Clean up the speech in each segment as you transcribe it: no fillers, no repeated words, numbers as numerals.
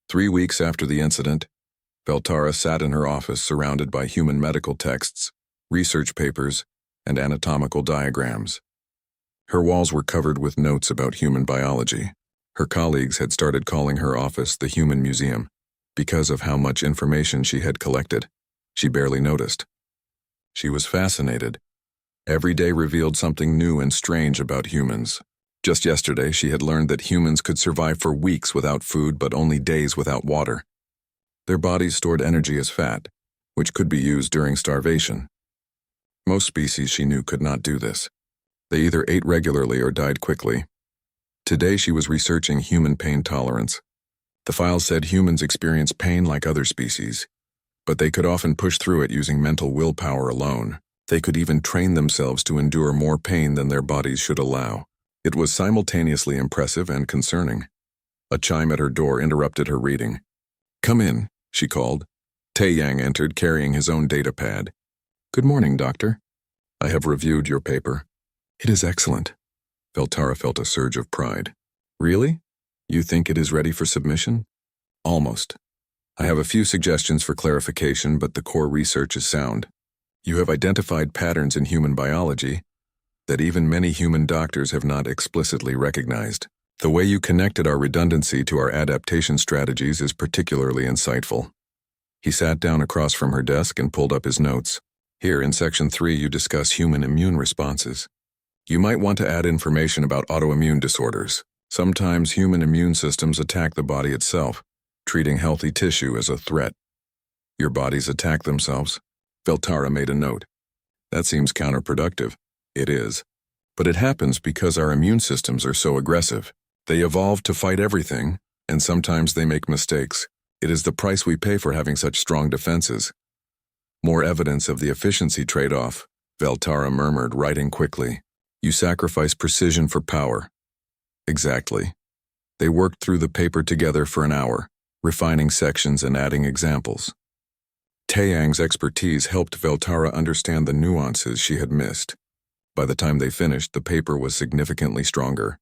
3 weeks after the incident, Veltara sat in her office surrounded by human medical texts, research papers, and anatomical diagrams. Her walls were covered with notes about human biology. Her colleagues had started calling her office the Human Museum because of how much information she had collected. She barely noticed. She was fascinated. Every day revealed something new and strange about humans. Just yesterday, she had learned that humans could survive for weeks without food but only days without water. Their bodies stored energy as fat, which could be used during starvation. Most species she knew could not do this. They either ate regularly or died quickly. Today she was researching human pain tolerance. The file said humans experience pain like other species, but they could often push through it using mental willpower alone. They could even train themselves to endure more pain than their bodies should allow. It was simultaneously impressive and concerning. A chime at her door interrupted her reading. "Come in," she called. Taeyang entered carrying his own data pad. "Good morning, doctor. I have reviewed your paper." "It is excellent." Veltara felt a surge of pride. "Really? You think it is ready for submission?" "Almost. I have a few suggestions for clarification, but the core research is sound. You have identified patterns in human biology that even many human doctors have not explicitly recognized. The way you connected our redundancy to our adaptation strategies is particularly insightful." He sat down across from her desk and pulled up his notes. "Here, in Section 3, you discuss human immune responses. You might want to add information about autoimmune disorders. Sometimes human immune systems attack the body itself, treating healthy tissue as a threat." "Your bodies attack themselves?" Veltara made a note. "That seems counterproductive." "It is. But it happens because our immune systems are so aggressive. They evolved to fight everything, and sometimes they make mistakes. It is the price we pay for having such strong defenses." "More evidence of the efficiency trade-off," Veltara murmured, writing quickly. "You sacrifice precision for power." "Exactly." They worked through the paper together for an hour, refining sections and adding examples. Taeyang's expertise helped Veltara understand the nuances she had missed. By the time they finished, the paper was significantly stronger.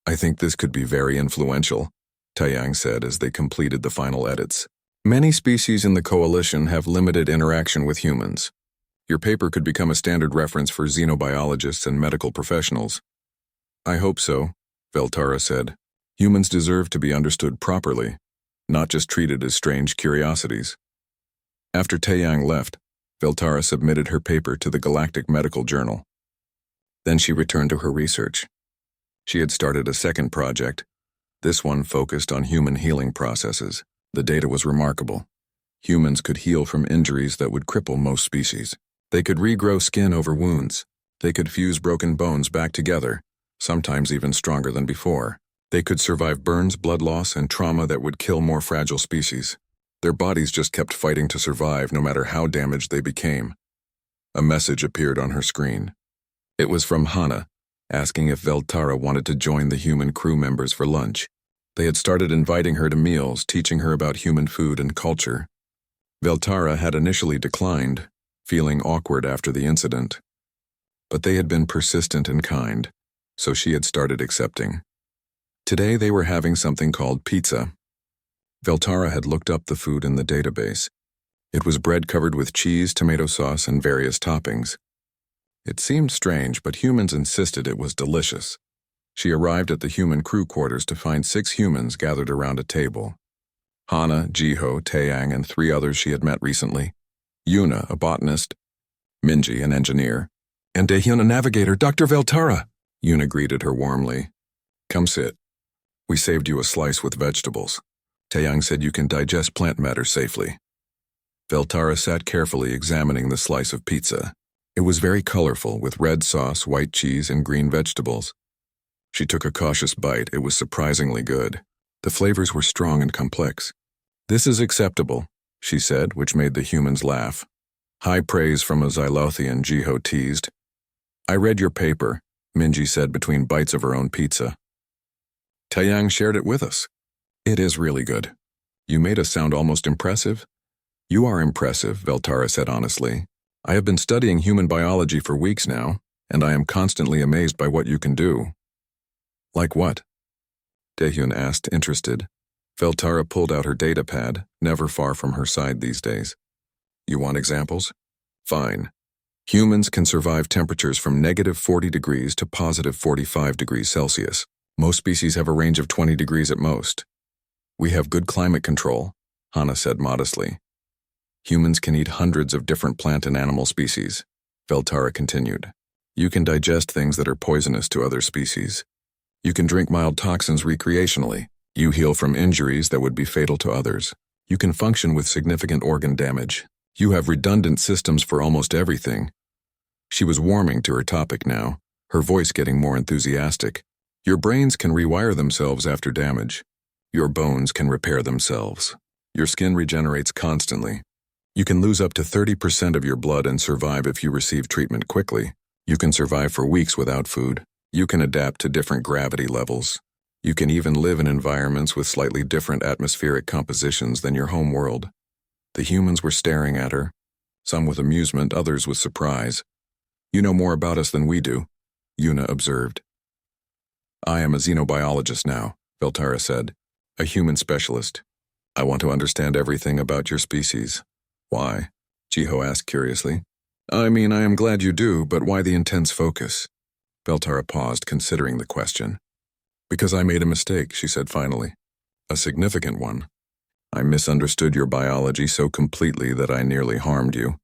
"I think this could be very influential," Taeyang said as they completed the final edits. "Many species in the coalition have limited interaction with humans. Your paper could become a standard reference for xenobiologists and medical professionals." "I hope so," Veltara said. "Humans deserve to be understood properly, not just treated as strange curiosities." After Taeyang left, Veltara submitted her paper to the Galactic Medical Journal. Then she returned to her research. She had started a second project. This one focused on human healing processes. The data was remarkable. Humans could heal from injuries that would cripple most species. They could regrow skin over wounds. They could fuse broken bones back together, sometimes even stronger than before. They could survive burns, blood loss, and trauma that would kill more fragile species. Their bodies just kept fighting to survive no matter how damaged they became. A message appeared on her screen. It was from Hana, asking if Veltara wanted to join the human crew members for lunch. They had started inviting her to meals, teaching her about human food and culture. Veltara had initially declined, feeling awkward after the incident. But they had been persistent and kind, so she had started accepting. Today they were having something called pizza. Veltara had looked up the food in the database. It was bread covered with cheese, tomato sauce, and various toppings. It seemed strange, but humans insisted it was delicious. She arrived at the human crew quarters to find 6 humans gathered around a table. Hana, Jiho, Taeyang, and 3 others she had met recently. Yuna, a botanist, Minji, an engineer, and Daehyun, a navigator. "Dr. Veltara!" Yuna greeted her warmly. "Come sit. We saved you a slice with vegetables. Taeyang said you can digest plant matter safely." Veltara sat carefully examining the slice of pizza. It was very colorful, with red sauce, white cheese, and green vegetables. She took a cautious bite. It was surprisingly good. The flavors were strong and complex. "This is acceptable," she said, which made the humans laugh. High praise from a Xylothian, Jiho teased. "I read your paper," Minji said between bites of her own pizza. Taeyang shared it with us. "It is really good. You made us sound almost impressive." "You are impressive," Veltara said honestly. "I have been studying human biology for weeks now, and I am constantly amazed by what you can do." "Like what?" Daehyun asked, interested. Veltara pulled out her data pad, never far from her side these days. You want examples? Fine. Humans can survive temperatures from -40 degrees to +45 degrees Celsius. Most species have a range of 20 degrees at most. We have good climate control, Hana said modestly. Humans can eat hundreds of different plant and animal species, Veltara continued. You can digest things that are poisonous to other species. You can drink mild toxins recreationally. You heal from injuries that would be fatal to others. You can function with significant organ damage. You have redundant systems for almost everything. She was warming to her topic now, her voice getting more enthusiastic. Your brains can rewire themselves after damage. Your bones can repair themselves. Your skin regenerates constantly. You can lose up to 30% of your blood and survive if you receive treatment quickly. You can survive for weeks without food. You can adapt to different gravity levels. You can even live in environments with slightly different atmospheric compositions than your home world. The humans were staring at her, some with amusement, others with surprise. You know more about us than we do, Yuna observed. I am a xenobiologist now, Veltara said, a human specialist. I want to understand everything about your species. Why? Jiho asked curiously. I mean, I am glad you do, but why the intense focus? Veltara paused, considering the question. Because I made a mistake, she said finally. A significant one. I misunderstood your biology so completely that I nearly harmed you.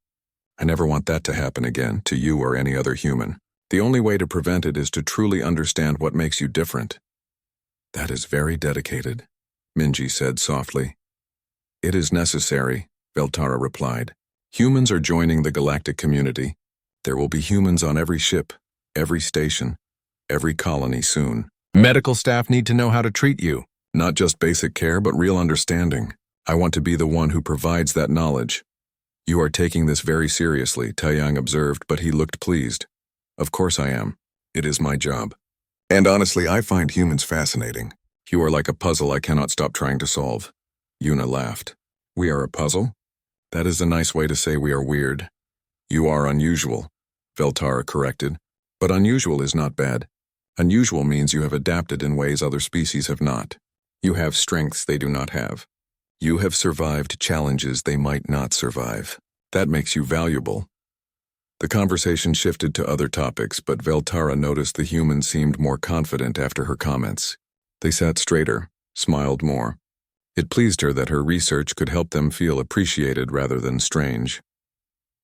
I never want that to happen again, to you or any other human. The only way to prevent it is to truly understand what makes you different. That is very dedicated, Minji said softly. It is necessary, Veltara replied. Humans are joining the galactic community. There will be humans on every ship, every station, every colony soon. Medical staff need to know how to treat you. Not just basic care, but real understanding. I want to be the one who provides that knowledge. You are taking this very seriously, Taiyang observed, but he looked pleased. Of course I am. It is my job. And honestly, I find humans fascinating. You are like a puzzle I cannot stop trying to solve. Yuna laughed. We are a puzzle? That is a nice way to say we are weird. You are unusual, Veltara corrected. But unusual is not bad. Unusual means you have adapted in ways other species have not. You have strengths they do not have. You have survived challenges they might not survive. That makes you valuable. The conversation shifted to other topics, but Veltara noticed the humans seemed more confident after her comments. They sat straighter, smiled more. It pleased her that her research could help them feel appreciated rather than strange.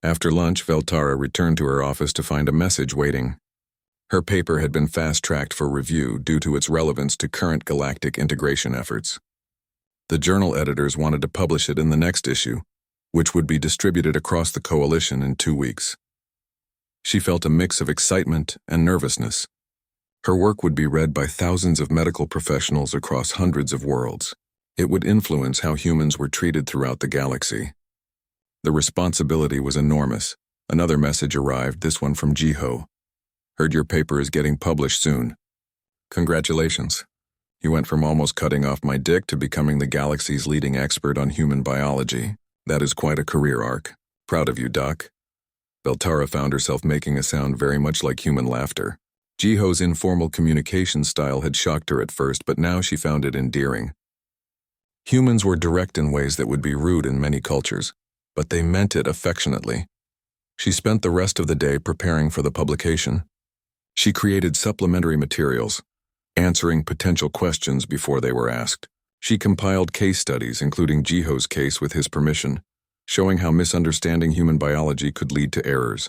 After lunch, Veltara returned to her office to find a message waiting. Her paper had been fast-tracked for review due to its relevance to current galactic integration efforts. The journal editors wanted to publish it in the next issue, which would be distributed across the coalition in 2 weeks. She felt a mix of excitement and nervousness. Her work would be read by thousands of medical professionals across hundreds of worlds. It would influence how humans were treated throughout the galaxy. The responsibility was enormous. Another message arrived, this one from Jiho. Heard your paper is getting published soon. Congratulations. You went from almost cutting off my dick to becoming the galaxy's leading expert on human biology. That is quite a career arc. Proud of you, Doc. Veltara found herself making a sound very much like human laughter. Jiho's informal communication style had shocked her at first, but now she found it endearing. Humans were direct in ways that would be rude in many cultures, but they meant it affectionately. She spent the rest of the day preparing for the publication. She created supplementary materials, answering potential questions before they were asked. She compiled case studies, including Jiho's case with his permission, showing how misunderstanding human biology could lead to errors.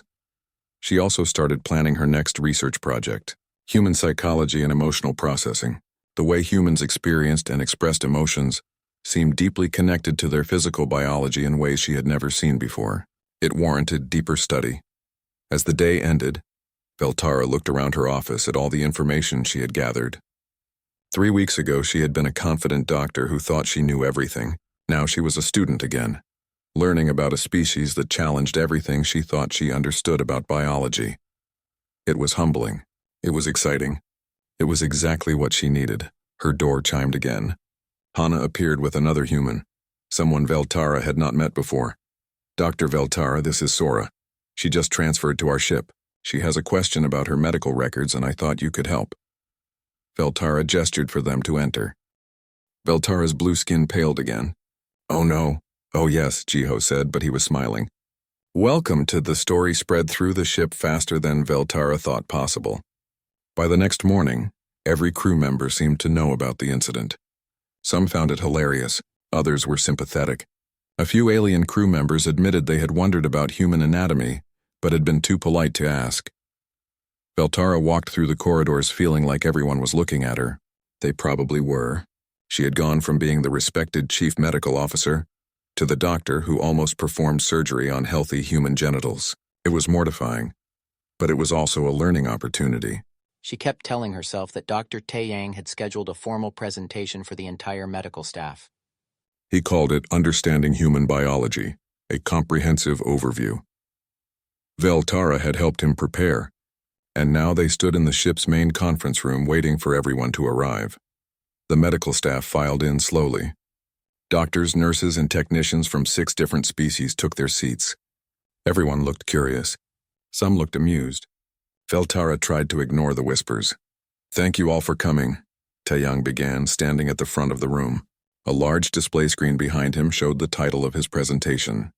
She also started planning her next research project, human psychology and emotional processing. The way humans experienced and expressed emotions seemed deeply connected to their physical biology in ways she had never seen before. It warranted deeper study. As the day ended, Veltara looked around her office at all the information she had gathered. 3 weeks ago, she had been a confident doctor who thought she knew everything. Now she was a student again, learning about a species that challenged everything she thought she understood about biology. It was humbling. It was exciting. It was exactly what she needed. Her door chimed again. Hana appeared with another human, someone Veltara had not met before. Dr. Veltara, this is Sora. She just transferred to our ship. She has a question about her medical records and I thought you could help. Veltara gestured for them to enter. Veltara's blue skin paled again. Oh no. Oh yes, Jiho said, but he was smiling. Welcome to the story spread through the ship faster than Veltara thought possible. By the next morning, every crew member seemed to know about the incident. Some found it hilarious, others were sympathetic. A few alien crew members admitted they had wondered about human anatomy, but had been too polite to ask. Veltara walked through the corridors feeling like everyone was looking at her. They probably were. She had gone from being the respected chief medical officer to the doctor who almost performed surgery on healthy human genitals. It was mortifying, but it was also a learning opportunity. She kept telling herself that Dr. Taeyang had scheduled a formal presentation for the entire medical staff. He called it Understanding Human Biology, a comprehensive overview. Veltara had helped him prepare, and now they stood in the ship's main conference room waiting for everyone to arrive. The medical staff filed in slowly. Doctors, nurses, and technicians from 6 different species took their seats. Everyone looked curious. Some looked amused. Veltara tried to ignore the whispers. Thank you all for coming, Taeyang began, standing at the front of the room. A large display screen behind him showed the title of his presentation.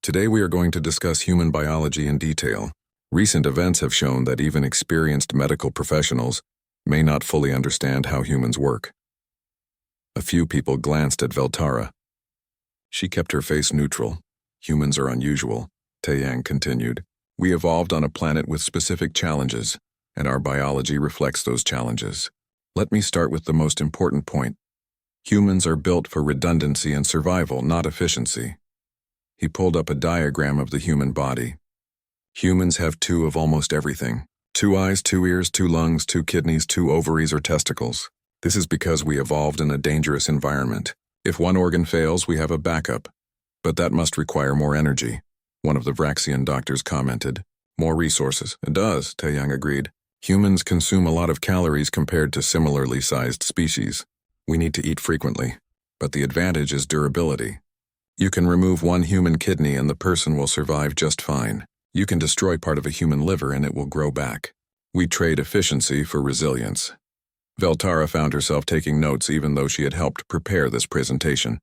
Today we are going to discuss human biology in detail. Recent events have shown that even experienced medical professionals may not fully understand how humans work. A few people glanced at Veltara. She kept her face neutral. Humans are unusual, Taeyang continued. We evolved on a planet with specific challenges, and our biology reflects those challenges. Let me start with the most important point. Humans are built for redundancy and survival, not efficiency. He pulled up a diagram of the human body. Humans have 2 of almost everything. 2 eyes, 2 ears, 2 lungs, 2 kidneys, 2 ovaries or testicles. This is because we evolved in a dangerous environment. If one organ fails, we have a backup. But that must require more energy, one of the Vraxian doctors commented. More resources. It does, Taeyang agreed. Humans consume a lot of calories compared to similarly sized species. We need to eat frequently, but the advantage is durability. You can remove 1 human kidney and the person will survive just fine. You can destroy part of a human liver and it will grow back. We trade efficiency for resilience. Veltara found herself taking notes even though she had helped prepare this presentation.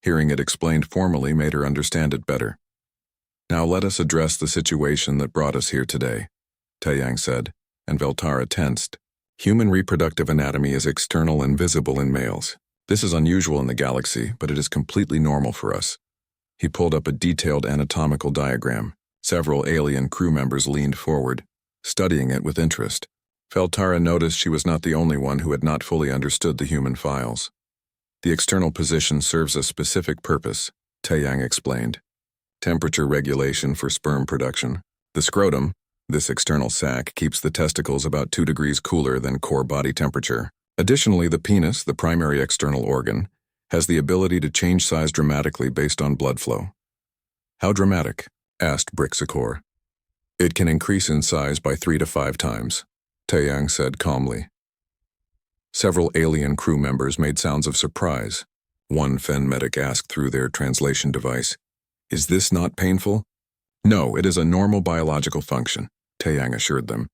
Hearing it explained formally made her understand it better. Now let us address the situation that brought us here today, Taeyang said, and Veltara tensed. Human reproductive anatomy is external and visible in males. This is unusual in the galaxy, but it is completely normal for us. He pulled up a detailed anatomical diagram. Several alien crew members leaned forward, studying it with interest. Veltara noticed she was not the only one who had not fully understood the human files. The external position serves a specific purpose, Taeyang explained. Temperature regulation for sperm production. The scrotum, this external sac, keeps the testicles about 2 degrees cooler than core body temperature. Additionally, the penis, the primary external organ, has the ability to change size dramatically based on blood flow. How dramatic? Asked Brixacor. It can increase in size by 3 to 5 times, Taeyang said calmly. Several alien crew members made sounds of surprise. One Fen medic asked through their translation device, "Is this not painful?" "No, it is a normal biological function," Taeyang assured them,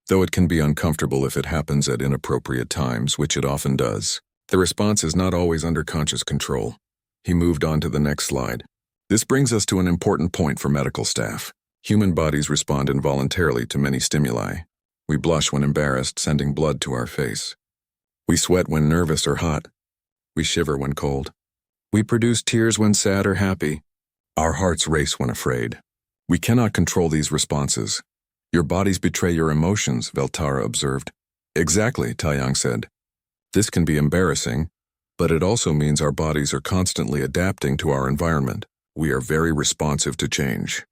"though it can be uncomfortable if it happens at inappropriate times, which it often does. The response is not always under conscious control." He moved on to the next slide. This brings us to an important point for medical staff. Human bodies respond involuntarily to many stimuli. We blush when embarrassed, sending blood to our face. We sweat when nervous or hot. We shiver when cold. We produce tears when sad or happy. Our hearts race when afraid. We cannot control these responses. Your bodies betray your emotions, Veltara observed. Exactly, Taeyang said. This can be embarrassing, but it also means our bodies are constantly adapting to our environment. We are very responsive to change.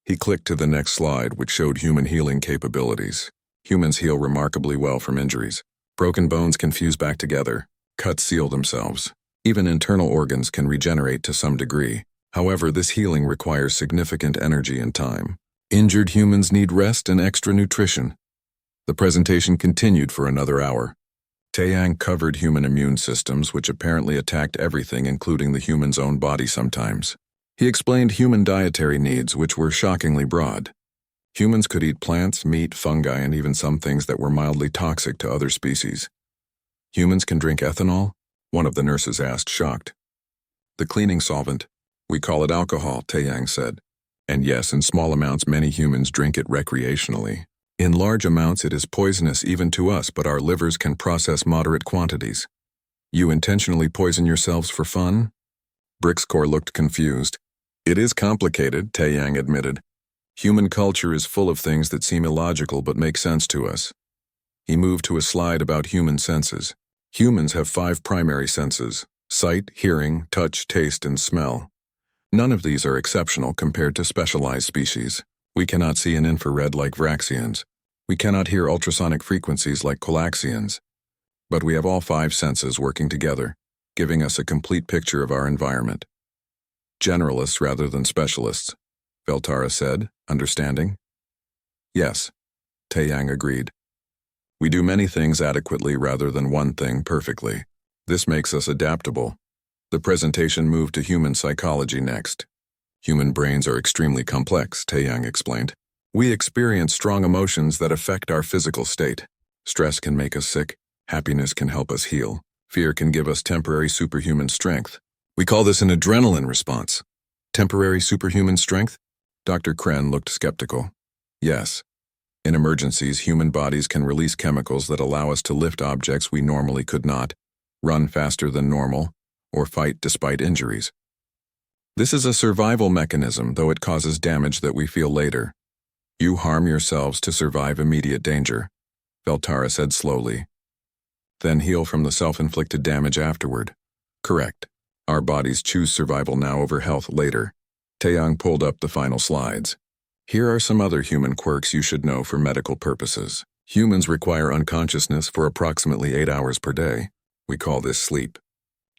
He clicked to the next slide, which showed human healing capabilities. Humans heal remarkably well from injuries. Broken bones can fuse back together. Cuts seal themselves. Even internal organs can regenerate to some degree. However, this healing requires significant energy and time. Injured humans need rest and extra nutrition. The presentation continued for another hour. Taeyang covered human immune systems, which apparently attacked everything, including the human's own body sometimes. He explained human dietary needs, which were shockingly broad. Humans could eat plants, meat, fungi, and even some things that were mildly toxic to other species. Humans can drink ethanol, One of the nurses asked, shocked. The cleaning solvent. We call it alcohol, Taeyang said. And yes, in small amounts many humans drink it recreationally. In large amounts it is poisonous even to us, but our livers can process moderate quantities. You intentionally poison yourselves for fun? Brixcore looked confused. It is complicated, Taeyang admitted. Human culture is full of things that seem illogical but make sense to us. He moved to a slide about human senses. Humans have 5 primary senses: sight, hearing, touch, taste, and smell. None of these are exceptional compared to specialized species. We cannot see in infrared like Vraxians. We cannot hear ultrasonic frequencies like Colaxians. But we have all 5 senses working together, giving us a complete picture of our environment. Generalists rather than specialists, Veltara said, understanding. Yes, Taeyang agreed. We do many things adequately rather than one thing perfectly. This makes us adaptable. The presentation moved to human psychology next. Human brains are extremely complex, Taeyang explained. We experience strong emotions that affect our physical state. Stress can make us sick. Happiness can help us heal. Fear can give us temporary superhuman strength. We call this an adrenaline response. Temporary superhuman strength? Dr. Kren looked skeptical. Yes. In emergencies, human bodies can release chemicals that allow us to lift objects we normally could not, run faster than normal, or fight despite injuries. This is a survival mechanism, though it causes damage that we feel later. You harm yourselves to survive immediate danger, Veltara said slowly. Then heal from the self-inflicted damage afterward. Correct. Our bodies choose survival now over health later. Taeyang pulled up the final slides. Here are some other human quirks you should know for medical purposes. Humans require unconsciousness for approximately 8 hours per day. We call this sleep.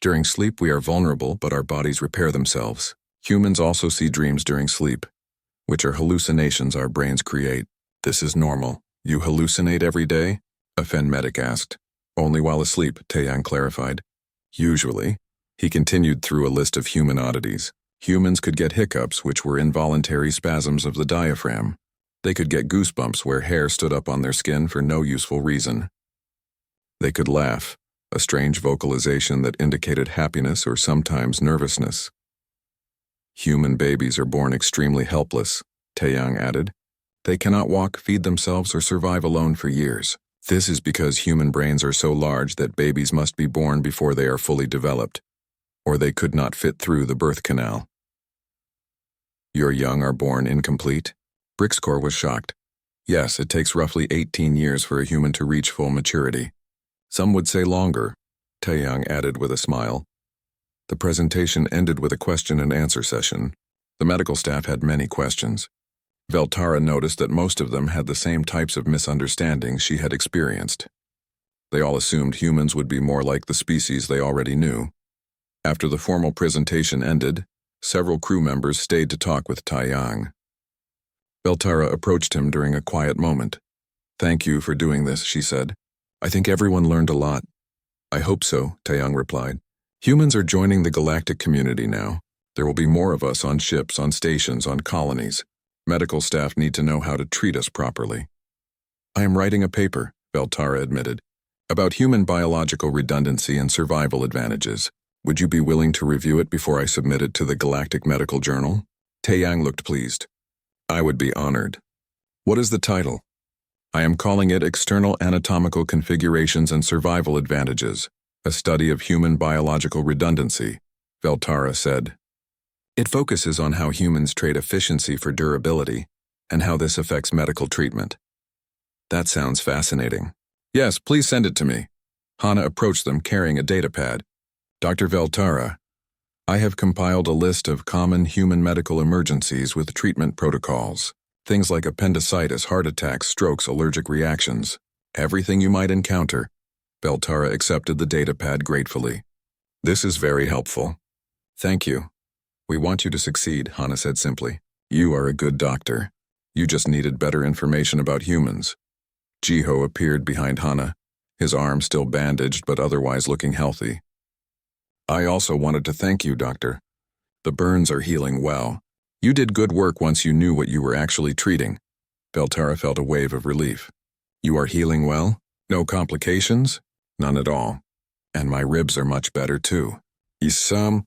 During sleep, we are vulnerable, but our bodies repair themselves. Humans also see dreams during sleep, which are hallucinations our brains create. This is normal. You hallucinate every day? A Fen medic asked. Only while asleep, Taeyang clarified. Usually. He continued through a list of human oddities. Humans could get hiccups, which were involuntary spasms of the diaphragm. They could get goosebumps where hair stood up on their skin for no useful reason. They could laugh, a strange vocalization that indicated happiness or sometimes nervousness. Human babies are born extremely helpless, Taeyang added. They cannot walk, feed themselves, or survive alone for years. This is because human brains are so large that babies must be born before they are fully developed, or they could not fit through the birth canal. Your young are born incomplete? Brixcore was shocked. Yes, it takes roughly 18 years for a human to reach full maturity. Some would say longer, Taeyang added with a smile. The presentation ended with a question and answer session. The medical staff had many questions. Veltara noticed that most of them had the same types of misunderstandings she had experienced. They all assumed humans would be more like the species they already knew. After the formal presentation ended, several crew members stayed to talk with Taeyang. Veltara approached him during a quiet moment. Thank you for doing this, she said. I think everyone learned a lot. I hope so, Taeyang replied. Humans are joining the galactic community now. There will be more of us on ships, on stations, on colonies. Medical staff need to know how to treat us properly. I am writing a paper, Veltara admitted, about human biological redundancy and survival advantages. Would you be willing to review it before I submit it to the Galactic Medical Journal? Taeyang looked pleased. I would be honored. What is the title? I am calling it External Anatomical Configurations and Survival Advantages, a study of human biological redundancy, Veltara said. It focuses on how humans trade efficiency for durability and how this affects medical treatment. That sounds fascinating. Yes, please send it to me. Hana approached them carrying a datapad. Dr. Veltara, I have compiled a list of common human medical emergencies with treatment protocols. Things like appendicitis, heart attacks, strokes, allergic reactions. Everything you might encounter. Veltara accepted the datapad gratefully. This is very helpful. Thank you. We want you to succeed, Hana said simply. You are a good doctor. You just needed better information about humans. Jiho appeared behind Hana, his arm still bandaged but otherwise looking healthy. I also wanted to thank you, doctor. The burns are healing well. You did good work once you knew what you were actually treating. Veltara felt a wave of relief. You are healing well? No complications? None at all. And my ribs are much better, too. Some.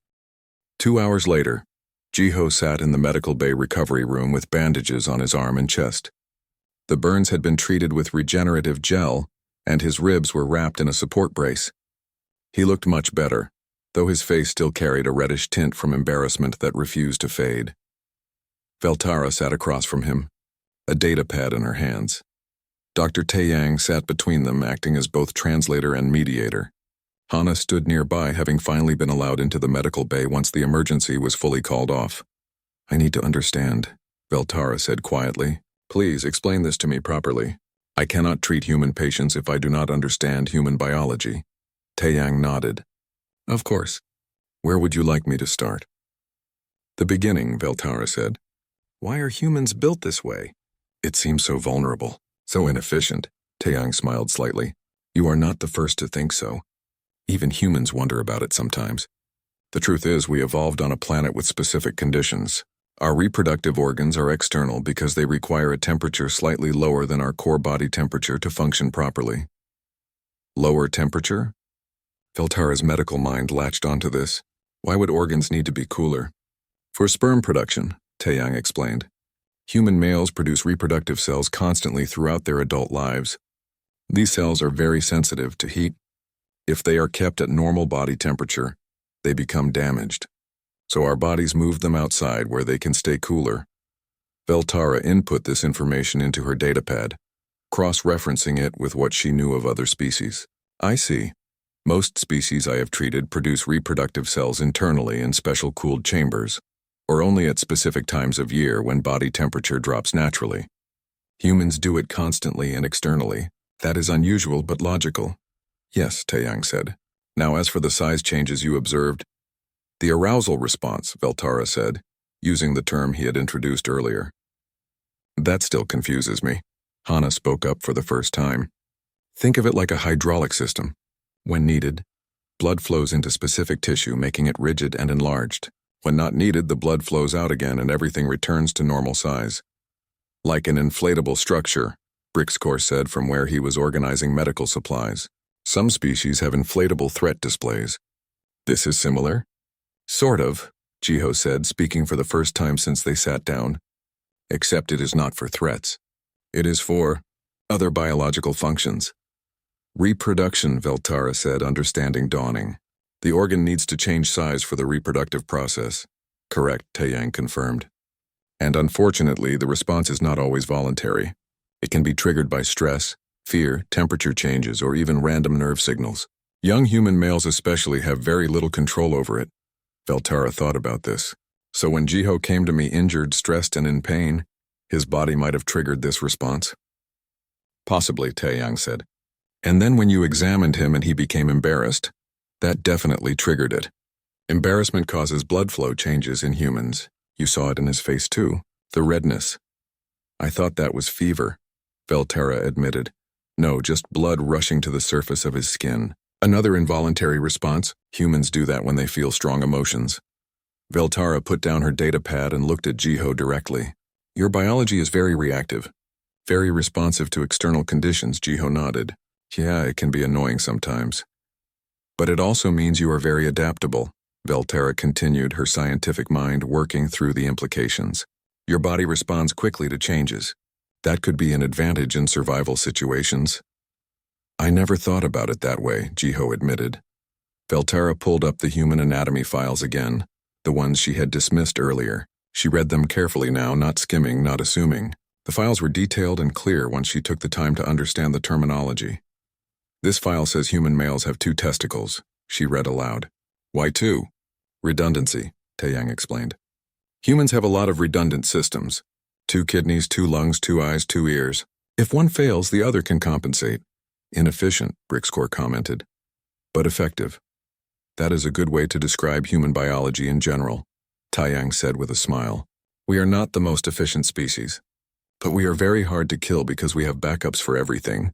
2 hours later, Jiho sat in the medical bay recovery room with bandages on his arm and chest. The burns had been treated with regenerative gel, and his ribs were wrapped in a support brace. He looked much better, though his face still carried a reddish tint from embarrassment that refused to fade. Veltara sat across from him, a data pad in her hands. Dr. Taeyang sat between them, acting as both translator and mediator. Hana stood nearby, having finally been allowed into the medical bay once the emergency was fully called off. I need to understand, Veltara said quietly. Please explain this to me properly. I cannot treat human patients if I do not understand human biology. Taeyang nodded. Of course. Where would you like me to start? The beginning, Veltara said. Why are humans built this way? It seems so vulnerable, so inefficient. Taeyang smiled slightly. You are not the first to think so. Even humans wonder about it sometimes. The truth is, we evolved on a planet with specific conditions. Our reproductive organs are external because they require a temperature slightly lower than our core body temperature to function properly. Lower temperature? Veltara's medical mind latched onto this. Why would organs need to be cooler? For sperm production, Taeyang explained. Human males produce reproductive cells constantly throughout their adult lives. These cells are very sensitive to heat. If they are kept at normal body temperature, they become damaged. So our bodies move them outside where they can stay cooler. Veltara input this information into her datapad, cross-referencing it with what she knew of other species. I see. Most species I have treated produce reproductive cells internally in special cooled chambers, or only at specific times of year when body temperature drops naturally. Humans do it constantly and externally. That is unusual but logical. Yes, Taeyang said. Now as for the size changes you observed, the arousal response, Veltara said, using the term he had introduced earlier. That still confuses me. Hana spoke up for the first time. Think of it like a hydraulic system. When needed, blood flows into specific tissue, making it rigid and enlarged. When not needed, the blood flows out again and everything returns to normal size. Like an inflatable structure, Brixcore said from where he was organizing medical supplies. Some species have inflatable threat displays. This is similar? Sort of, Jiho said, speaking for the first time since they sat down. Except it is not for threats. It is for other biological functions. Reproduction, Veltara said, understanding dawning. The organ needs to change size for the reproductive process. Correct, Taeyang confirmed. And unfortunately, the response is not always voluntary. It can be triggered by stress, fear, temperature changes, or even random nerve signals. Young human males especially have very little control over it. Veltara thought about this. So when Jiho came to me injured, stressed, and in pain, his body might have triggered this response? Possibly, Taeyang said. And then when you examined him and he became embarrassed, that definitely triggered it. Embarrassment causes blood flow changes in humans. You saw it in his face too, the redness. I thought that was fever, Veltara admitted. No, just blood rushing to the surface of his skin. Another involuntary response. Humans do that when they feel strong emotions. Veltara put down her datapad and looked at Jiho directly. Your biology is very reactive. Very responsive to external conditions, Jiho nodded. Yeah, it can be annoying sometimes. But it also means you are very adaptable. Veltara continued, her scientific mind working through the implications. Your body responds quickly to changes. That could be an advantage in survival situations. I never thought about it that way, Jiho admitted. Veltara pulled up the human anatomy files again, the ones she had dismissed earlier. She read them carefully now, not skimming, not assuming. The files were detailed and clear once she took the time to understand the terminology. This file says human males have 2 testicles, she read aloud. Why 2? Redundancy, Taeyang explained. Humans have a lot of redundant systems. 2 kidneys, 2 lungs, 2 eyes, 2 ears. If one fails, the other can compensate. Inefficient, Brixcore commented. But effective. That is a good way to describe human biology in general, Taeyang said with a smile. We are not the most efficient species. But we are very hard to kill because we have backups for everything.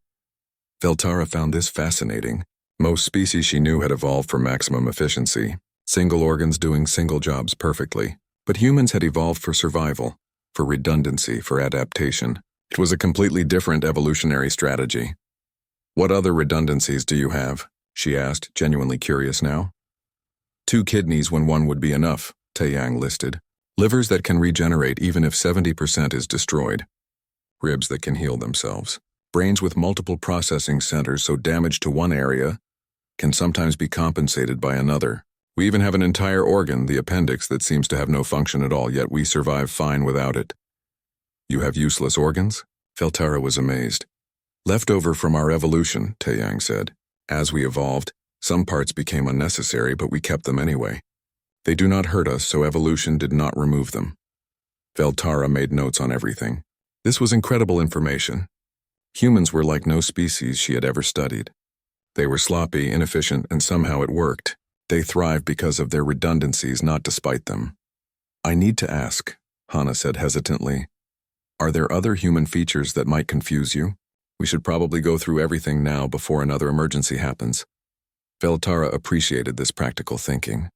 Veltara found this fascinating. Most species she knew had evolved for maximum efficiency, single organs doing single jobs perfectly. But humans had evolved for survival, for redundancy, for adaptation. It was a completely different evolutionary strategy. What other redundancies do you have? she asked, genuinely curious now. 2 kidneys when 1 would be enough, Taeyang listed. Livers that can regenerate even if 70% is destroyed. Ribs that can heal themselves. Brains with multiple processing centers, so damage to one area can sometimes be compensated by another. We even have an entire organ, the appendix, that seems to have no function at all, yet we survive fine without it. You have useless organs? Veltara was amazed. Left over from our evolution, Taeyang said. As we evolved, some parts became unnecessary, but we kept them anyway. They do not hurt us, so evolution did not remove them. Veltara made notes on everything. This was incredible information. Humans were like no species she had ever studied. They were sloppy, inefficient, and somehow it worked. They thrived because of their redundancies, not despite them. I need to ask, Hana said hesitantly. Are there other human features that might confuse you? We should probably go through everything now before another emergency happens. Veltara appreciated this practical thinking.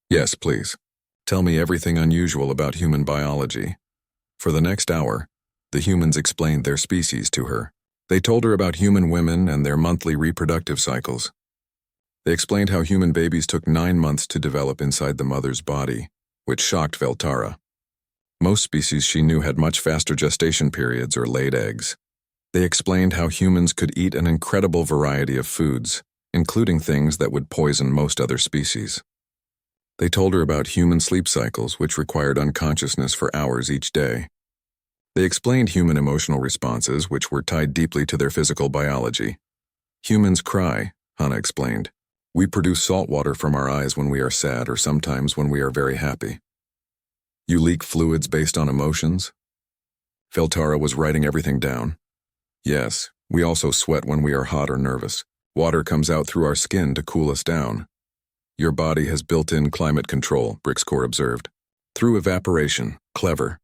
Yes, please. Tell me everything unusual about human biology. For the next hour, the humans explained their species to her. They told her about human women and their monthly reproductive cycles. They explained how human babies took 9 months to develop inside the mother's body, which shocked Veltara. Most species she knew had much faster gestation periods or laid eggs. They explained how humans could eat an incredible variety of foods, including things that would poison most other species. They told her about human sleep cycles, which required unconsciousness for hours each day. They explained human emotional responses, which were tied deeply to their physical biology. Humans cry, Hana explained. We produce salt water from our eyes when we are sad or sometimes when we are very happy. You leak fluids based on emotions? Veltara was writing everything down. Yes, we also sweat when we are hot or nervous. Water comes out through our skin to cool us down. Your body has built-in climate control, Brixcore observed. Through evaporation, clever.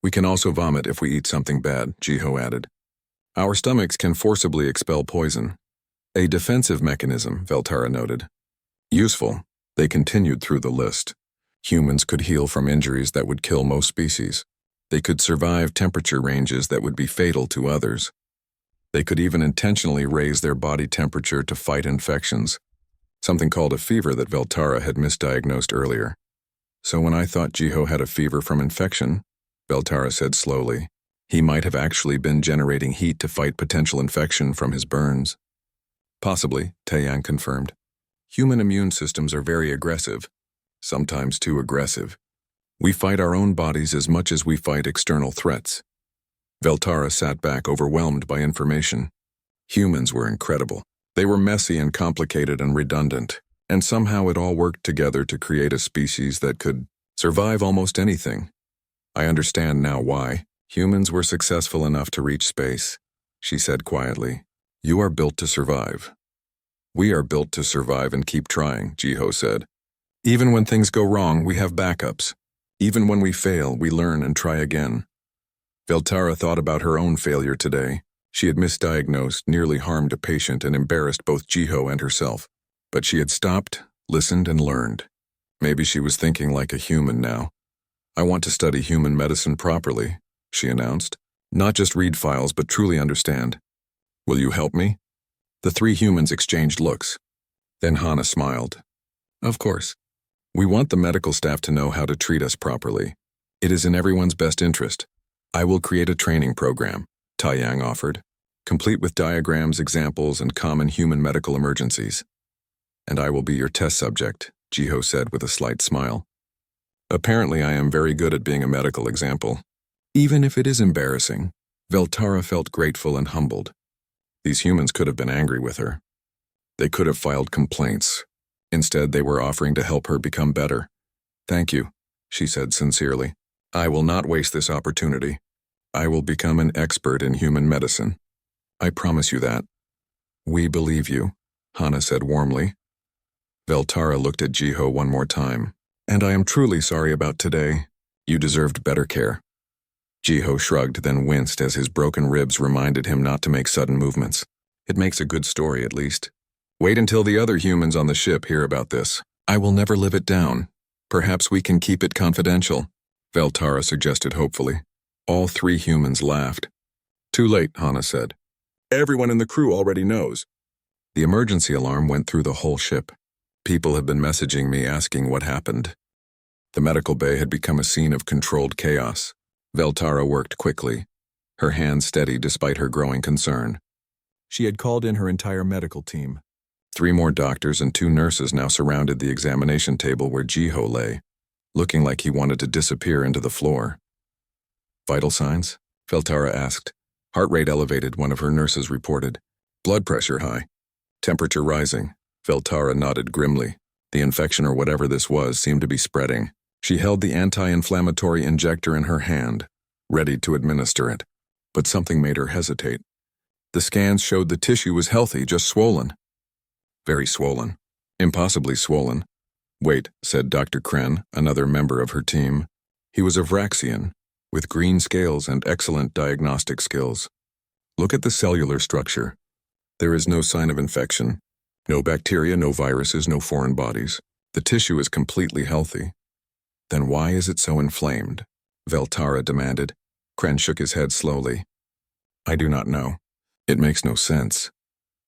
We can also vomit if we eat something bad, Jiho added. Our stomachs can forcibly expel poison. A defensive mechanism, Veltara noted. Useful. They continued through the list. Humans could heal from injuries that would kill most species. They could survive temperature ranges that would be fatal to others. They could even intentionally raise their body temperature to fight infections, something called a fever that Veltara had misdiagnosed earlier. So when I thought Jiho had a fever from infection, Veltara said slowly, he might have actually been generating heat to fight potential infection from his burns. Possibly, Taeyang confirmed. Human immune systems are very aggressive, sometimes too aggressive. We fight our own bodies as much as we fight external threats. Veltara sat back, overwhelmed by information. Humans were incredible. They were messy and complicated and redundant, and somehow it all worked together to create a species that could survive almost anything. I understand now why humans were successful enough to reach space, she said quietly. You are built to survive. We are built to survive and keep trying, Jiho said. Even when things go wrong, we have backups. Even when we fail, we learn and try again. Veltara thought about her own failure today. She had misdiagnosed, nearly harmed a patient, and embarrassed both Jiho and herself. But she had stopped, listened, and learned. Maybe she was thinking like a human now. I want to study human medicine properly, she announced. Not just read files, but truly understand. Will you help me? The 3 humans exchanged looks. Then Hana smiled. Of course. We want the medical staff to know how to treat us properly. It is in everyone's best interest. I will create a training program, Taeyang offered, complete with diagrams, examples, and common human medical emergencies. And I will be your test subject, Jiho said with a slight smile. Apparently I am very good at being a medical example. Even if it is embarrassing, Veltara felt grateful and humbled. These humans could have been angry with her. They could have filed complaints. Instead, they were offering to help her become better. Thank you, she said sincerely. I will not waste this opportunity. I will become an expert in human medicine. I promise you that. We believe you, Hana said warmly. Veltara looked at Jiho one more time. And I am truly sorry about today. You deserved better care. Jiho shrugged, then winced as his broken ribs reminded him not to make sudden movements. It makes a good story, at least. Wait until the other humans on the ship hear about this. I will never live it down. Perhaps we can keep it confidential, Veltara suggested hopefully. All 3 humans laughed. Too late, Hana said. Everyone in the crew already knows. The emergency alarm went through the whole ship. People have been messaging me asking what happened. The medical bay had become a scene of controlled chaos. Veltara worked quickly, her hands steady despite her growing concern. She had called in her entire medical team. 3 more doctors and 2 nurses now surrounded the examination table where Jiho lay, looking like he wanted to disappear into the floor. Vital signs? Veltara asked. Heart rate elevated, one of her nurses reported. Blood pressure high. Temperature rising. Veltara nodded grimly. The infection or whatever this was seemed to be spreading. She held the anti-inflammatory injector in her hand, ready to administer it. But something made her hesitate. The scans showed the tissue was healthy, just swollen. Very swollen. Impossibly swollen. Wait, said Dr. Kren, another member of her team. He was a Vraxian, with green scales and excellent diagnostic skills. Look at the cellular structure. There is no sign of infection. No bacteria, no viruses, no foreign bodies. The tissue is completely healthy. Then why is it so inflamed? Veltara demanded. Kren shook his head slowly. I do not know. It makes no sense.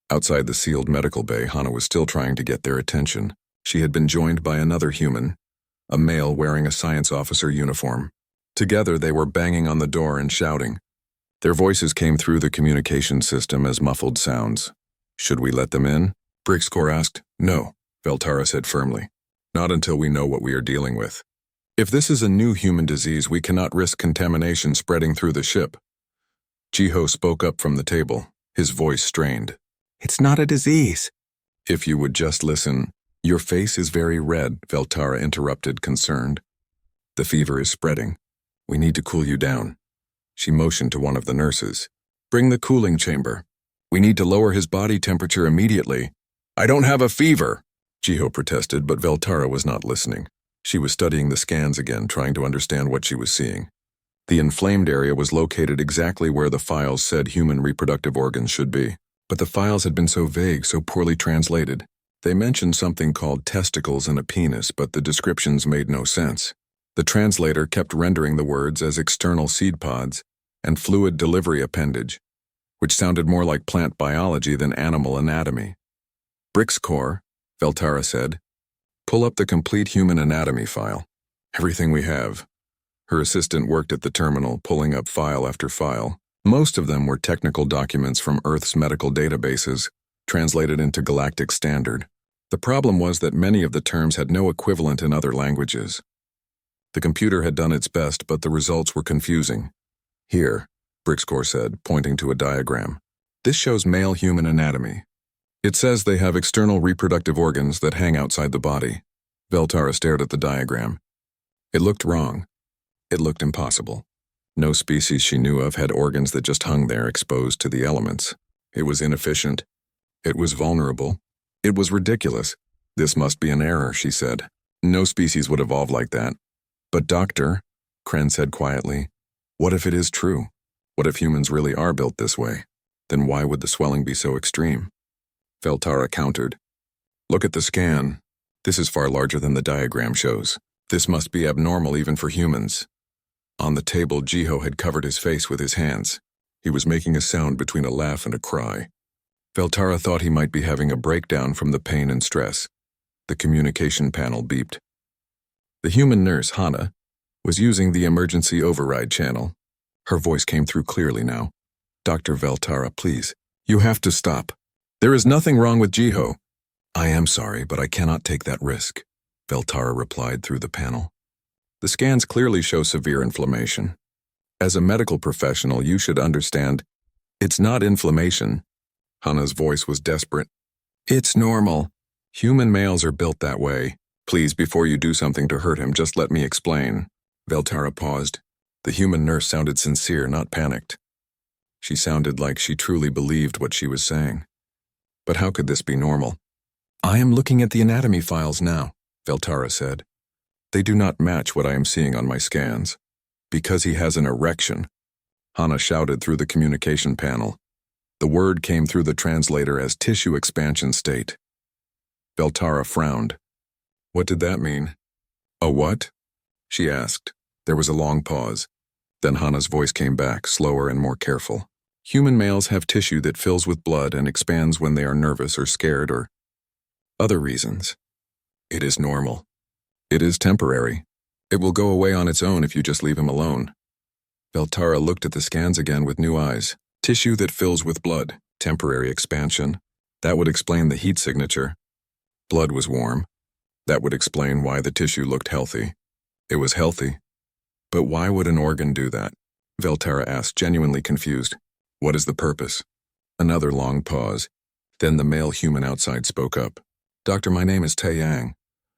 Outside the sealed medical bay, Hana was still trying to get their attention. She had been joined by another human, a male wearing a science officer uniform. Together they were banging on the door and shouting. Their voices came through the communication system as muffled sounds. Should we let them in? Brixcor asked. No, Veltara said firmly. Not until we know what we are dealing with. If this is a new human disease, we cannot risk contamination spreading through the ship. Jiho spoke up from the table, his voice strained. It's not a disease. If you would just listen. Your face is very red, Veltara interrupted, concerned. The fever is spreading. We need to cool you down. She motioned to one of the nurses. Bring the cooling chamber. We need to lower his body temperature immediately. I don't have a fever, Jiho protested, but Veltara was not listening. She was studying the scans again, trying to understand what she was seeing. The inflamed area was located exactly where the files said human reproductive organs should be. But the files had been so vague, so poorly translated. They mentioned something called testicles and a penis, but the descriptions made no sense. The translator kept rendering the words as external seed pods and fluid delivery appendage, which sounded more like plant biology than animal anatomy. Brixcor, Veltara said. Pull up the complete human anatomy file. Everything we have. Her assistant worked at the terminal, pulling up file after file. Most of them were technical documents from Earth's medical databases, translated into Galactic Standard. The problem was that many of the terms had no equivalent in other languages. The computer had done its best, but the results were confusing. Here, Brixcor said, pointing to a diagram. This shows male human anatomy. It says they have external reproductive organs that hang outside the body. Veltara stared at the diagram. It looked wrong. It looked impossible. No species she knew of had organs that just hung there exposed to the elements. It was inefficient. It was vulnerable. It was ridiculous. This must be an error, she said. No species would evolve like that. But Doctor, Kren said quietly, what if it is true? What if humans really are built this way? Then why would the swelling be so extreme? Veltara countered. Look at the scan. This is far larger than the diagram shows. This must be abnormal even for humans. On the table, Jiho had covered his face with his hands. He was making a sound between a laugh and a cry. Veltara thought he might be having a breakdown from the pain and stress. The communication panel beeped. The human nurse, Hana, was using the emergency override channel. Her voice came through clearly now. Dr. Veltara, please, you have to stop. There is nothing wrong with Jiho. I am sorry, but I cannot take that risk, Veltara replied through the panel. The scans clearly show severe inflammation. As a medical professional, you should understand, it's not inflammation. Hana's voice was desperate. It's normal. Human males are built that way. Please, before you do something to hurt him, just let me explain. Veltara paused. The human nurse sounded sincere, not panicked. She sounded like she truly believed what she was saying. But how could this be normal? I am looking at the anatomy files now, Veltara said. They do not match what I am seeing on my scans. Because he has an erection. Hana shouted through the communication panel. The word came through the translator as tissue expansion state. Veltara frowned. What did that mean? A what? She asked. There was a long pause. Then Hana's voice came back, slower and more careful. Human males have tissue that fills with blood and expands when they are nervous or scared or other reasons. It is normal. It is temporary. It will go away on its own if you just leave him alone. Veltara looked at the scans again with new eyes. Tissue that fills with blood. Temporary expansion. That would explain the heat signature. Blood was warm. That would explain why the tissue looked healthy. It was healthy. But why would an organ do that? Veltara asked, genuinely confused. What is the purpose? Another long pause. Then the male human outside spoke up. Doctor, my name is Tae Yang.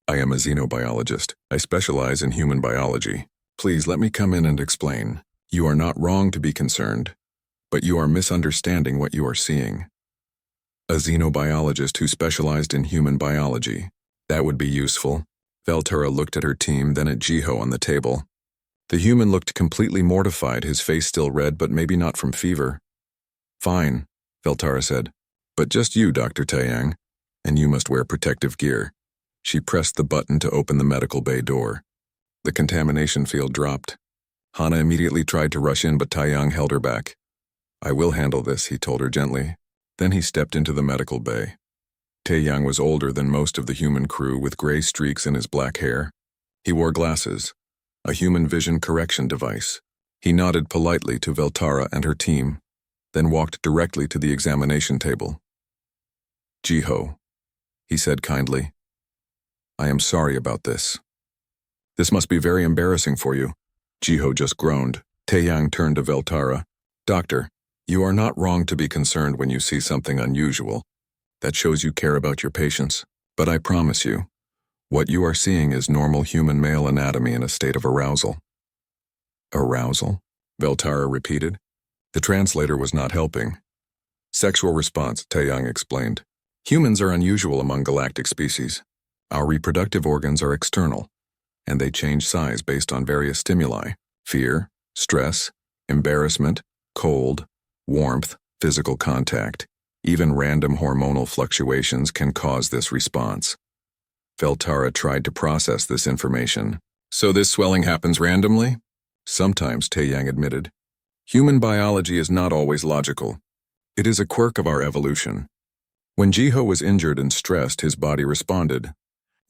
I am a xenobiologist. I specialize in human biology. Please let me come in and explain. You are not wrong to be concerned, but you are misunderstanding what you are seeing. A xenobiologist who specialized in human biology. That would be useful. Veltara looked at her team, then at Jiho on the table. The human looked completely mortified, his face still red, but maybe not from fever. Fine, Veltara said. But just you, Dr. Taeyang, and you must wear protective gear. She pressed the button to open the medical bay door. The contamination field dropped. Hana immediately tried to rush in, but Taeyang held her back. I will handle this, he told her gently. Then he stepped into the medical bay. Taeyang was older than most of the human crew, with gray streaks in his black hair. He wore glasses, a human vision correction device. He nodded politely to Veltara and her team, then walked directly to the examination table. Jiho, he said kindly. I am sorry about this. This must be very embarrassing for you. Jiho just groaned. Taeyang turned to Veltara. Doctor, you are not wrong to be concerned when you see something unusual. That shows you care about your patients. But I promise you, what you are seeing is normal human male anatomy in a state of arousal. Arousal? Veltara repeated. The translator was not helping. Sexual response, Taeyang explained. Humans are unusual among galactic species. Our reproductive organs are external, and they change size based on various stimuli: fear, stress, embarrassment, cold, warmth, physical contact. Even random hormonal fluctuations can cause this response. Veltara tried to process this information. So this swelling happens randomly? Sometimes, Taeyang admitted. Human biology is not always logical. It is a quirk of our evolution. When Jiho was injured and stressed, his body responded.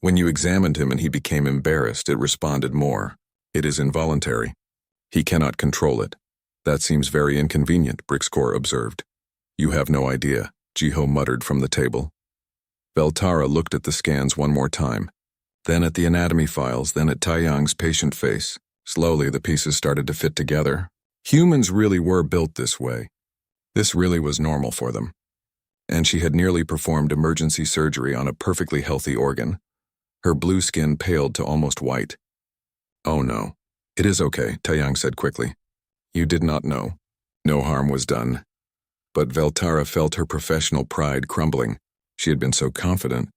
When you examined him and he became embarrassed, it responded more. It is involuntary. He cannot control it. That seems very inconvenient, Brixcore observed. You have no idea, Jiho muttered from the table. Veltara looked at the scans one more time, then at the anatomy files, then at Taeyang's patient face. Slowly, the pieces started to fit together. Humans really were built this way. This really was normal for them. And she had nearly performed emergency surgery on a perfectly healthy organ. Her blue skin paled to almost white. Oh no. It is okay, Taeyang said quickly. You did not know. No harm was done. But Veltara felt her professional pride crumbling. She had been so confident,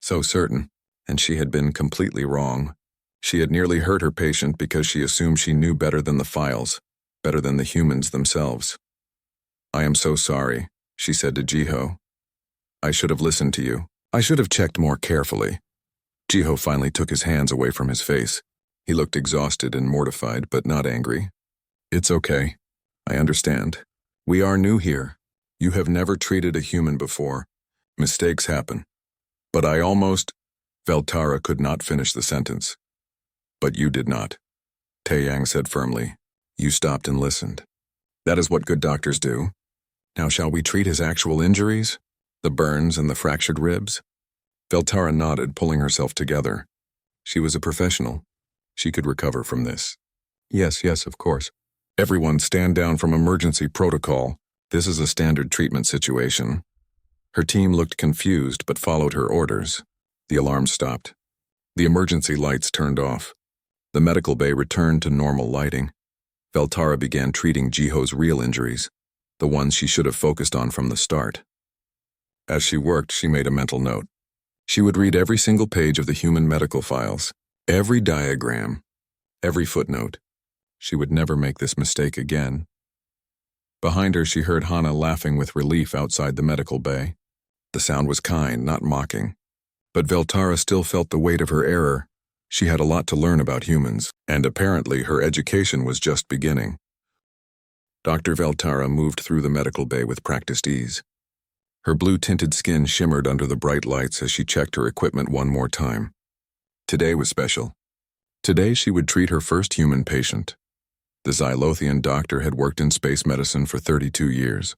so certain, and she had been completely wrong. She had nearly hurt her patient because she assumed she knew better than the files, better than the humans themselves. I am so sorry, she said to Jiho. I should have listened to you. I should have checked more carefully. Jiho finally took his hands away from his face. He looked exhausted and mortified, but not angry. It's okay. I understand. We are new here. You have never treated a human before. Mistakes happen. But I almost... Veltara could not finish the sentence. But you did not. Taeyang said firmly. You stopped and listened. That is what good doctors do. Now shall we treat his actual injuries? The burns and the fractured ribs? Veltara nodded, pulling herself together. She was a professional. She could recover from this. Yes, of course. Everyone stand down from emergency protocol. This is a standard treatment situation. Her team looked confused but followed her orders. The alarm stopped. The emergency lights turned off. The medical bay returned to normal lighting. Veltara began treating Jiho's real injuries, the ones she should have focused on from the start. As she worked, she made a mental note. She would read every single page of the human medical files, every diagram, every footnote. She would never make this mistake again. Behind her, she heard Hana laughing with relief outside the medical bay. The sound was kind, not mocking. But Veltara still felt the weight of her error. She had a lot to learn about humans, and apparently her education was just beginning. Dr. Veltara moved through the medical bay with practiced ease. Her blue-tinted skin shimmered under the bright lights as she checked her equipment one more time. Today was special. Today she would treat her first human patient. The Xylothian doctor had worked in space medicine for 32 years.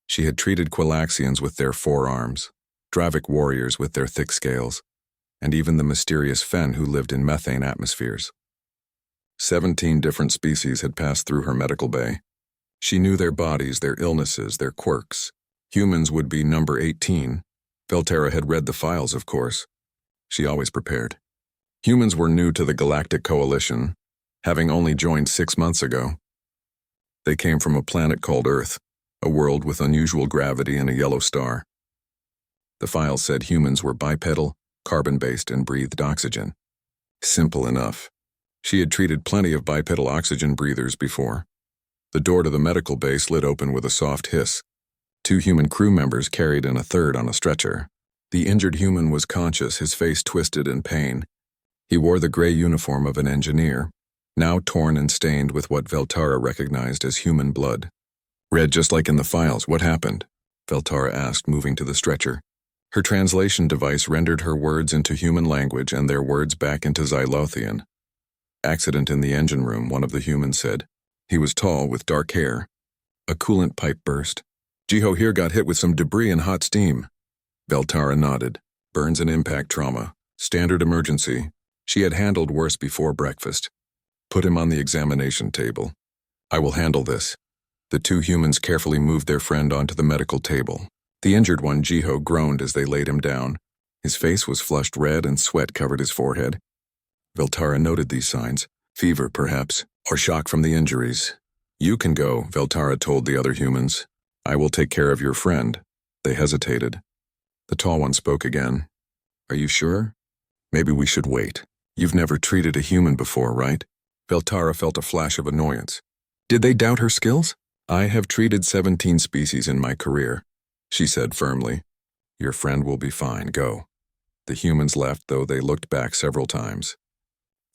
She had treated Quilaxians with their 4 arms, Dravic warriors with their thick scales, and even the mysterious Fen who lived in methane atmospheres. 17 different species had passed through her medical bay. She knew their bodies, their illnesses, their quirks. Humans would be number 18. Veltara had read the files, of course. She always prepared. Humans were new to the Galactic Coalition, having only joined 6 months ago. They came from a planet called Earth, a world with unusual gravity and a yellow star. The files said humans were bipedal, carbon-based, and breathed oxygen. Simple enough. She had treated plenty of bipedal oxygen breathers before. The door to the medical bay slid open with a soft hiss. 2 human crew members carried in a third on a stretcher. The injured human was conscious, his face twisted in pain. He wore the gray uniform of an engineer, now torn and stained with what Veltara recognized as human blood. "Red just like in the files, what happened?" Veltara asked, moving to the stretcher. Her translation device rendered her words into human language and their words back into Xylothian. "Accident in the engine room," one of the humans said. He was tall, with dark hair. "A coolant pipe burst. Jiho here got hit with some debris and hot steam." Veltara nodded. "Burns and impact trauma. Standard emergency. She had handled worse before breakfast. Put him on the examination table." "I will handle this." The 2 humans carefully moved their friend onto the medical table. The injured one, Jiho, groaned as they laid him down. His face was flushed red and sweat covered his forehead. Veltara noted these signs. Fever, perhaps, or shock from the injuries. "You can go," Veltara told the other humans. "I will take care of your friend." They hesitated. The tall one spoke again. "Are you sure? Maybe we should wait. You've never treated a human before, right?" Veltara felt a flash of annoyance. Did they doubt her skills? "I have treated 17 species in my career," she said firmly. "Your friend will be fine, go." The humans left, though they looked back several times.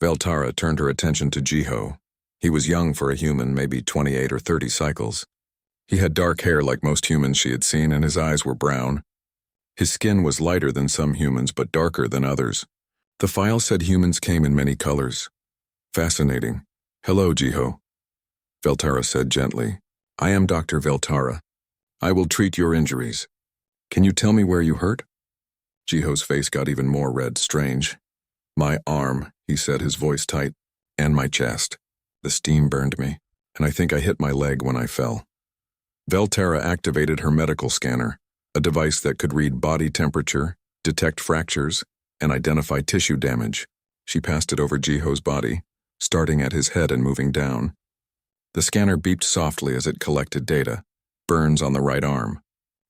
Veltara turned her attention to Jiho. He was young for a human, maybe 28 or 30 cycles. He had dark hair like most humans she had seen, and his eyes were brown. His skin was lighter than some humans, but darker than others. The file said humans came in many colors. "Fascinating. Hello, Jiho," Veltara said gently. "I am Dr. Veltara. I will treat your injuries. Can you tell me where you hurt?" Jiho's face got even more red, strange. "My arm," he said, his voice tight, "and my chest. The steam burned me, and I think I hit my leg when I fell." Veltara activated her medical scanner, a device that could read body temperature, detect fractures, and identify tissue damage. She passed it over Jiho's body, starting at his head and moving down. The scanner beeped softly as it collected data. Burns on the right arm.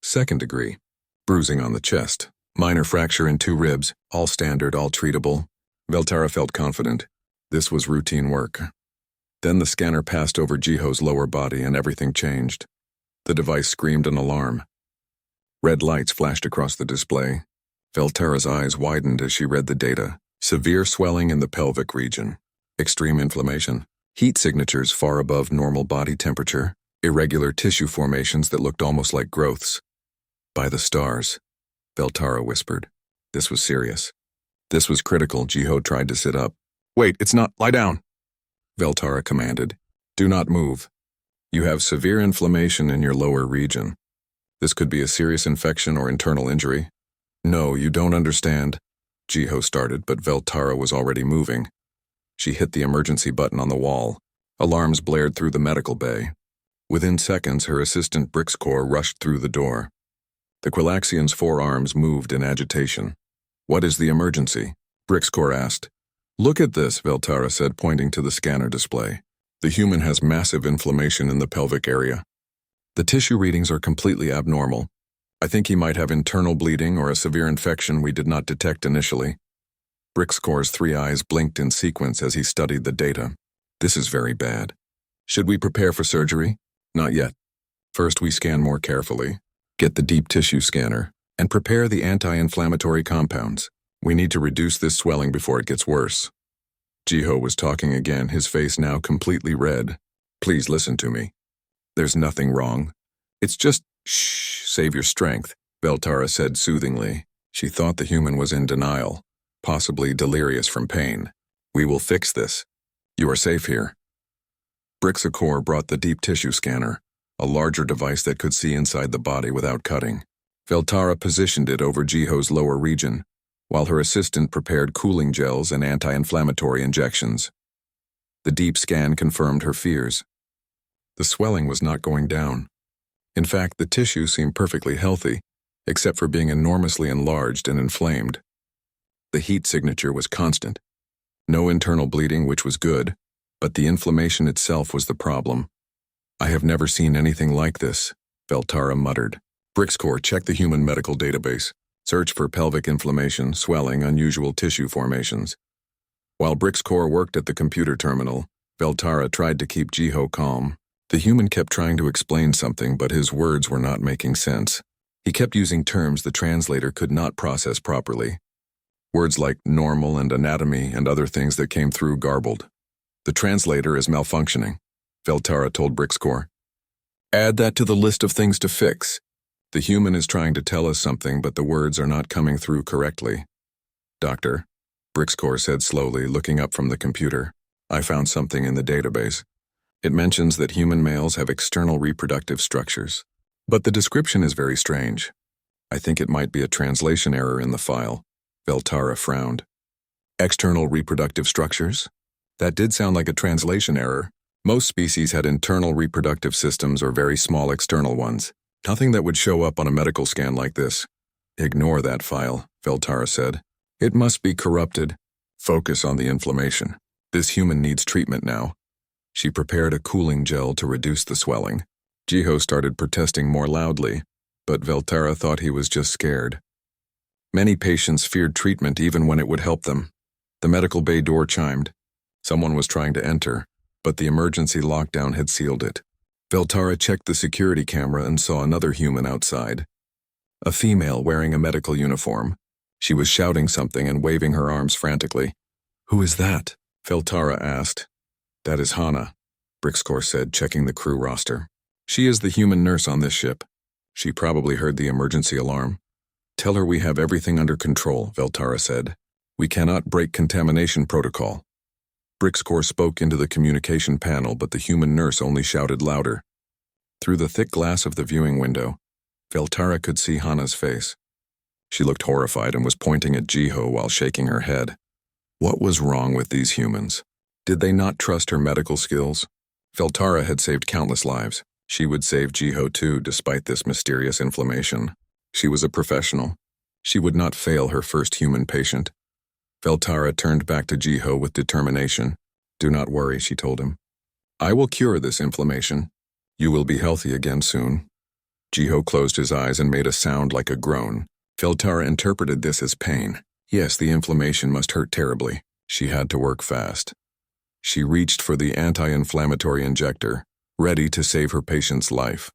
2nd degree. Bruising on the chest. Minor fracture in 2 ribs. All standard, all treatable. Veltara felt confident. This was routine work. Then the scanner passed over Jiho's lower body and everything changed. The device screamed an alarm. Red lights flashed across the display. Veltara's eyes widened as she read the data. Severe swelling in the pelvic region. Extreme inflammation. Heat signatures far above normal body temperature. Irregular tissue formations that looked almost like growths. "By the stars," Veltara whispered. This was serious. This was critical. Jiho tried to sit up. "Wait, it's not. Lie down," Veltara commanded. "Do not move. You have severe inflammation in your lower region. This could be a serious infection or internal injury." "No, you don't understand," Jiho started, but Veltara was already moving. She hit the emergency button on the wall. Alarms blared through the medical bay. Within seconds, her assistant Brixcor rushed through the door. The Quilaxian's 4 arms moved in agitation. "What is the emergency?" Brixcor asked. "Look at this," Veltara said, pointing to the scanner display. "The human has massive inflammation in the pelvic area. The tissue readings are completely abnormal. I think he might have internal bleeding or a severe infection we did not detect initially." Brixcor's 3 eyes blinked in sequence as he studied the data. "This is very bad. Should we prepare for surgery?" "Not yet. First, we scan more carefully, get the deep tissue scanner, and prepare the anti-inflammatory compounds. We need to reduce this swelling before it gets worse." Jiho was talking again, his face now completely red. "Please listen to me. There's nothing wrong. It's just, shh, save your strength, Veltara said soothingly. She thought the human was in denial, possibly delirious from pain. We will fix this. You are safe here. Brixacor brought the deep tissue scanner, a larger device that could see inside the body without cutting. Veltara positioned it over Jiho's lower region, while her assistant prepared cooling gels and anti-inflammatory injections. The deep scan confirmed her fears. The swelling was not going down. In fact, the tissue seemed perfectly healthy, except for being enormously enlarged and inflamed. The heat signature was constant. No internal bleeding, which was good, but the inflammation itself was the problem. I have never seen anything like this, Veltara muttered. Brixacor checked the human medical database. Search for pelvic inflammation, swelling, unusual tissue formations. While Brixacor worked at the computer terminal, Veltara tried to keep Jiho calm. The human kept trying to explain something, but his words were not making sense. He kept using terms the translator could not process properly. Words like normal and anatomy and other things that came through garbled. The translator is malfunctioning, Veltara told Brixacor. Add that to the list of things to fix. The human is trying to tell us something, but the words are not coming through correctly. Doctor, Brixacor said slowly, looking up from the computer. I found something in the database. It mentions that human males have external reproductive structures. But the description is very strange. I think it might be a translation error in the file. Veltara frowned. External reproductive structures? That did sound like a translation error. Most species had internal reproductive systems or very small external ones. Nothing that would show up on a medical scan like this. Ignore that file, Veltara said. It must be corrupted. Focus on the inflammation. This human needs treatment now. She prepared a cooling gel to reduce the swelling. Jiho started protesting more loudly, but Veltara thought he was just scared. Many patients feared treatment even when it would help them. The medical bay door chimed. Someone was trying to enter, but the emergency lockdown had sealed it. Veltara checked the security camera and saw another human outside. A female wearing a medical uniform. She was shouting something and waving her arms frantically. Who is that? Veltara asked. That is Hana, Brixacor said, checking the crew roster. She is the human nurse on this ship. She probably heard the emergency alarm. Tell her we have everything under control, Veltara said. We cannot break contamination protocol. Brixacor spoke into the communication panel, but the human nurse only shouted louder. Through the thick glass of the viewing window, Veltara could see Hana's face. She looked horrified and was pointing at Jiho while shaking her head. What was wrong with these humans? Did they not trust her medical skills? Veltara had saved countless lives. She would save Jiho too, despite this mysterious inflammation. She was a professional. She would not fail her first human patient. Veltara turned back to Jiho with determination. Do not worry, she told him. I will cure this inflammation. You will be healthy again soon. Jiho closed his eyes and made a sound like a groan. Veltara interpreted this as pain. Yes, the inflammation must hurt terribly. She had to work fast. She reached for the anti-inflammatory injector, ready to save her patient's life.